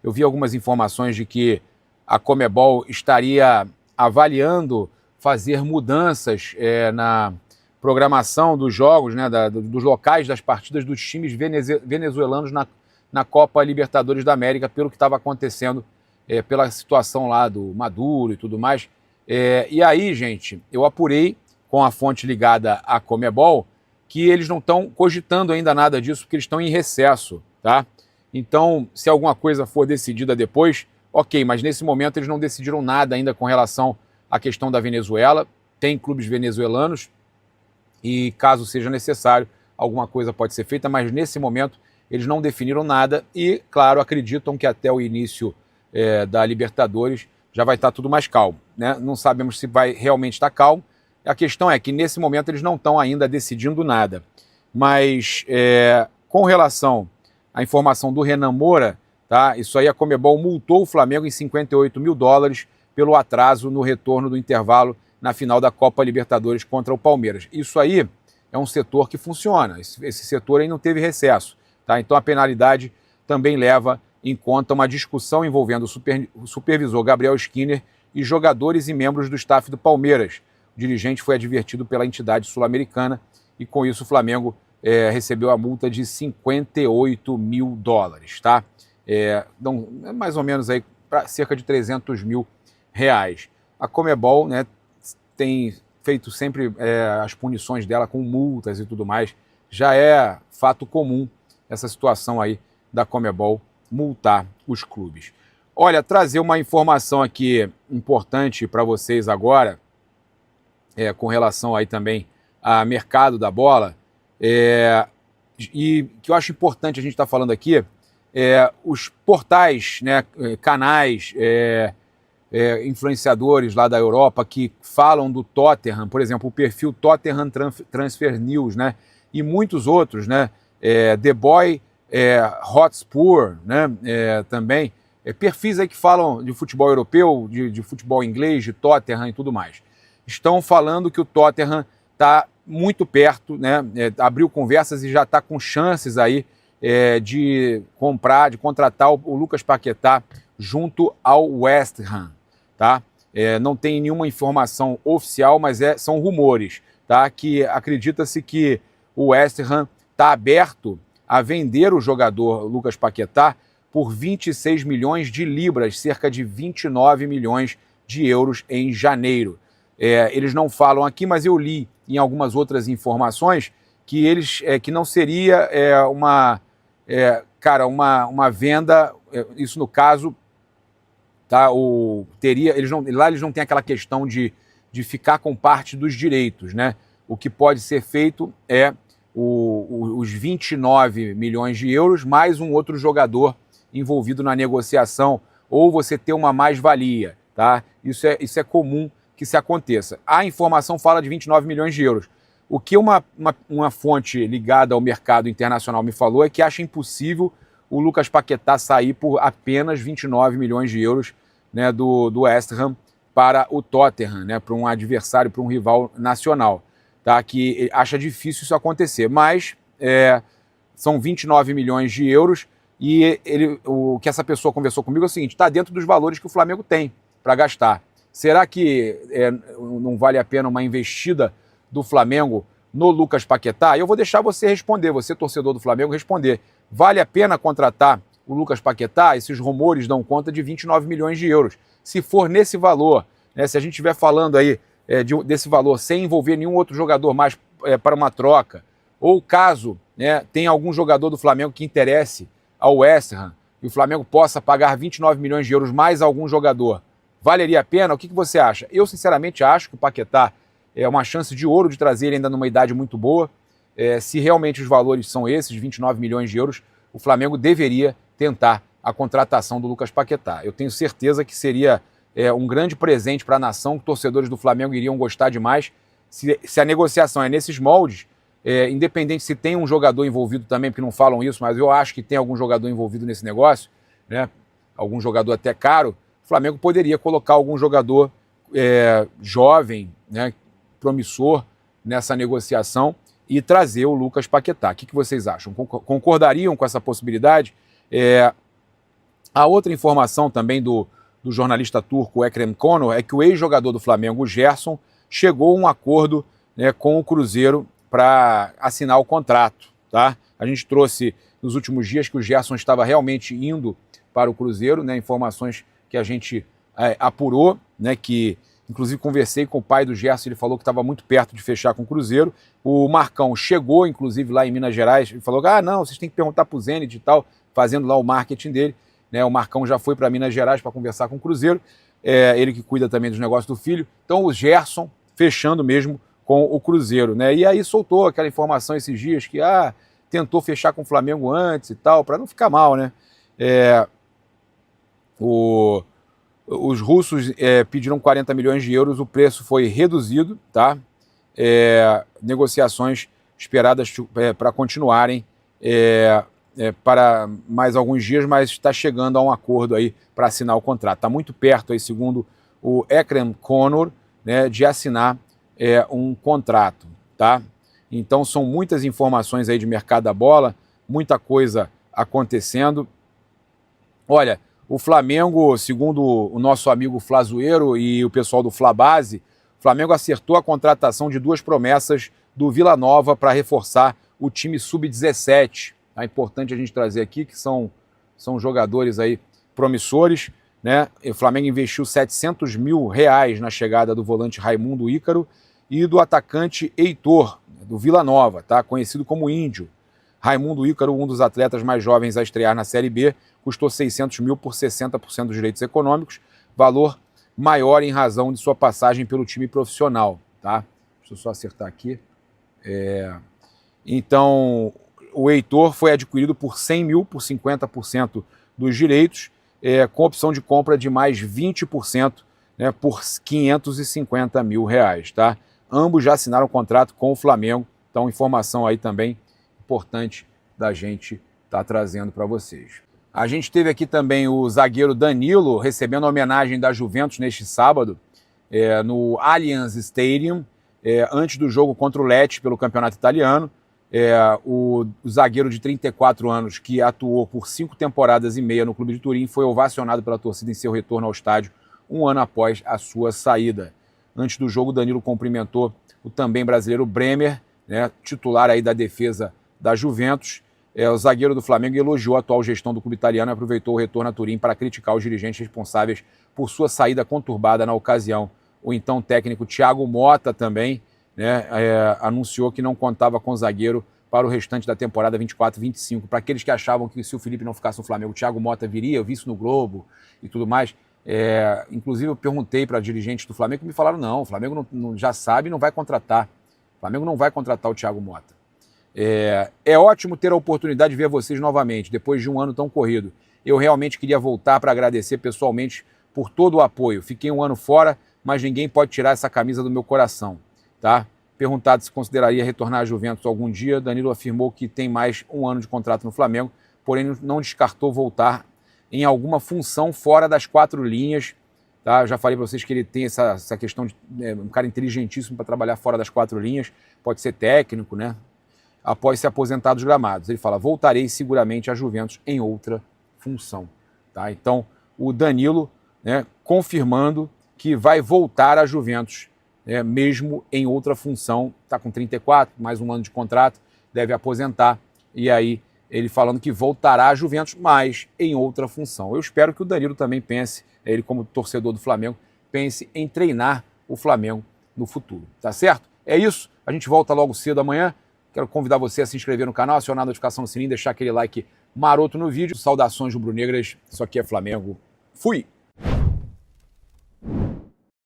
Eu vi algumas informações de que a Conmebol estaria avaliando fazer mudanças na programação dos jogos, né, dos locais das partidas dos times venezuelanos na Copa Libertadores da América, pelo que estava acontecendo, pela situação lá do Maduro e tudo mais. E aí, gente, eu apurei com a fonte ligada à Conmebol que eles não estão cogitando ainda nada disso, porque eles estão em recesso, tá? Então, se alguma coisa for decidida depois, ok, mas nesse momento eles não decidiram nada ainda com relação à questão da Venezuela. Tem clubes venezuelanos e, caso seja necessário, alguma coisa pode ser feita, mas nesse momento eles não definiram nada e, claro, acreditam que até o início da Libertadores já vai estar tudo mais calmo, né? Não sabemos se vai realmente estar calmo. A questão é que, nesse momento, eles não estão ainda decidindo nada. Mas, com relação à informação do Renan Moura, tá? Isso aí, a Conmebol multou o Flamengo em $58 mil pelo atraso no retorno do intervalo na final da Copa Libertadores contra o Palmeiras. Isso aí é um setor que funciona. Esse setor aí não teve recesso, tá? Então, a penalidade também leva em conta uma discussão envolvendo o supervisor Gabriel Skinner e jogadores e membros do staff do Palmeiras. O dirigente foi advertido pela entidade sul-americana e, com isso, o Flamengo recebeu a multa de $58 mil, tá? Mais ou menos aí para cerca de R$300 mil. A Conmebol, né, tem feito sempre as punições dela com multas e tudo mais. Já é fato comum essa situação aí da Conmebol multar os clubes. Olha, trazer uma informação aqui importante para vocês agora, com relação aí também ao mercado da bola, e que eu acho importante a gente estar falando aqui, os portais, né, canais, influenciadores lá da Europa que falam do Tottenham, por exemplo, o perfil Tottenham Transfer News, né, e muitos outros, né, The Boy Hotspur, né, também, perfis aí que falam de futebol europeu, de futebol inglês, de Tottenham e tudo mais. Estão falando que o Tottenham está muito perto, né, abriu conversas e já está com chances aí de contratar o Lucas Paquetá junto ao West Ham, tá? Não tem nenhuma informação oficial, mas são rumores, tá? Que acredita-se que o West Ham está aberto a vender o jogador Lucas Paquetá por 26 milhões de libras, cerca de 29 milhões de euros em janeiro. Eles não falam aqui, mas eu li em algumas outras informações que que não seria uma venda, isso no caso, tá? Eles não têm aquela questão de ficar com parte dos direitos, né? O que pode ser feito é os 29 milhões de euros mais um outro jogador envolvido na negociação, ou você ter uma mais-valia, tá? Isso é comum que se aconteça. A informação fala de 29 milhões de euros. O que uma fonte ligada ao mercado internacional me falou é que acha impossível o Lucas Paquetá sair por apenas 29 milhões de euros, né, do West Ham para o Tottenham, né, para um adversário, para um rival nacional, tá? Que acha difícil isso acontecer, mas são 29 milhões de euros e o que essa pessoa conversou comigo é o seguinte: está dentro dos valores que o Flamengo tem para gastar. Será que não vale a pena uma investida do Flamengo no Lucas Paquetá? Eu vou deixar você responder, você torcedor do Flamengo, responder. Vale a pena contratar o Lucas Paquetá? Esses rumores dão conta de 29 milhões de euros. Se for nesse valor, né, se a gente estiver falando aí desse valor sem envolver nenhum outro jogador mais para uma troca, ou caso, né, tenha algum jogador do Flamengo que interesse ao West Ham e o Flamengo possa pagar 29 milhões de euros mais algum jogador, valeria a pena? O que você acha? Eu, sinceramente, acho que o Paquetá é uma chance de ouro de trazer ele ainda numa idade muito boa. Se realmente os valores são esses, 29 milhões de euros, o Flamengo deveria tentar a contratação do Lucas Paquetá. Eu tenho certeza que seria um grande presente para a nação, que torcedores do Flamengo iriam gostar demais. Se a negociação é nesses moldes, independente se tem um jogador envolvido também, porque não falam isso, mas eu acho que tem algum jogador envolvido nesse negócio, né? Algum jogador até caro, o Flamengo poderia colocar algum jogador jovem, né, promissor nessa negociação e trazer o Lucas Paquetá. O que vocês acham? Concordariam com essa possibilidade? A outra informação também do jornalista turco Ekrem Konur é que o ex-jogador do Flamengo, Gerson, chegou a um acordo, né, com o Cruzeiro para assinar o contrato. Tá? A gente trouxe nos últimos dias que o Gerson estava realmente indo para o Cruzeiro, né, informações que a gente apurou, né, que inclusive conversei com o pai do Gerson, ele falou que estava muito perto de fechar com o Cruzeiro. O Marcão chegou, inclusive, lá em Minas Gerais, e falou: ah, não, vocês têm que perguntar para o Zenit e tal, fazendo lá o marketing dele. Né, o Marcão já foi para Minas Gerais para conversar com o Cruzeiro, ele que cuida também dos negócios do filho. Então o Gerson fechando mesmo com o Cruzeiro. Né? E aí soltou aquela informação esses dias que tentou fechar com o Flamengo antes e tal, para não ficar mal, né? Os russos pediram 40 milhões de euros, o preço foi reduzido, tá? Negociações esperadas para continuarem para mais alguns dias, mas está chegando a um acordo aí para assinar o contrato. Está muito perto aí, segundo o Ekrem Konur, né, de assinar um contrato, tá? Então são muitas informações aí de mercado da bola, muita coisa acontecendo. Olha, o Flamengo, segundo o nosso amigo Flazoeiro e o pessoal do Flabase, o Flamengo acertou a contratação de 2 promessas do Vila Nova para reforçar o time sub-17. É importante a gente trazer aqui que são jogadores aí promissores, né? O Flamengo investiu R$700 mil na chegada do volante Raimundo Ícaro e do atacante Heitor, do Vila Nova, tá? Conhecido como Índio. Raimundo Ícaro, um dos atletas mais jovens a estrear na Série B, custou 600 mil por 60% dos direitos econômicos, valor maior em razão de sua passagem pelo time profissional. Tá? Deixa eu só acertar aqui. Então, o Heitor foi adquirido por 100 mil, por 50% dos direitos, com opção de compra de mais 20%, né, por R$550 mil. Tá? Ambos já assinaram contrato com o Flamengo, então informação aí também importante da gente estar trazendo para vocês. A gente teve aqui também o zagueiro Danilo recebendo a homenagem da Juventus neste sábado, no Allianz Stadium, antes do jogo contra o Lecce pelo Campeonato Italiano. O zagueiro de 34 anos, que atuou por 5 temporadas e meia no clube de Turim, foi ovacionado pela torcida em seu retorno ao estádio, um ano após a sua saída. Antes do jogo, Danilo cumprimentou o também brasileiro Bremer, né, titular aí da defesa da Juventus. O zagueiro do Flamengo elogiou a atual gestão do clube italiano e aproveitou o retorno a Turim para criticar os dirigentes responsáveis por sua saída conturbada na ocasião. O então técnico Thiago Motta também, né, anunciou que não contava com o zagueiro para o restante da temporada 24-25. Para aqueles que achavam que se o Felipe não ficasse no Flamengo, o Thiago Motta viria, eu vi isso no Globo e tudo mais. Inclusive eu perguntei para dirigentes do Flamengo que me falaram: não, o Flamengo não já sabe e não vai contratar. O Flamengo não vai contratar o Thiago Motta. É ótimo ter a oportunidade de ver vocês novamente, depois de um ano tão corrido. Eu realmente queria voltar para agradecer pessoalmente por todo o apoio. Fiquei um ano fora, mas ninguém pode tirar essa camisa do meu coração. Tá? Perguntado se consideraria retornar à Juventus algum dia, Danilo afirmou que tem mais um ano de contrato no Flamengo, porém não descartou voltar em alguma função fora das 4 linhas. Tá? Eu já falei para vocês que ele tem essa questão de um cara inteligentíssimo para trabalhar fora das 4 linhas, pode ser técnico, né? Após se aposentar dos gramados. Ele fala: voltarei seguramente à Juventus em outra função. Tá? Então, o Danilo, né, confirmando que vai voltar à Juventus, mesmo em outra função. Está com 34, mais um ano de contrato, deve aposentar. E aí, ele falando que voltará à Juventus, mas em outra função. Eu espero que o Danilo também pense, ele como torcedor do Flamengo, pense em treinar o Flamengo no futuro. Tá certo? É isso. A gente volta logo cedo amanhã. Quero convidar você a se inscrever no canal, acionar a notificação no sininho, deixar aquele like maroto no vídeo. Saudações rubro-negras, isso aqui é Flamengo. Fui!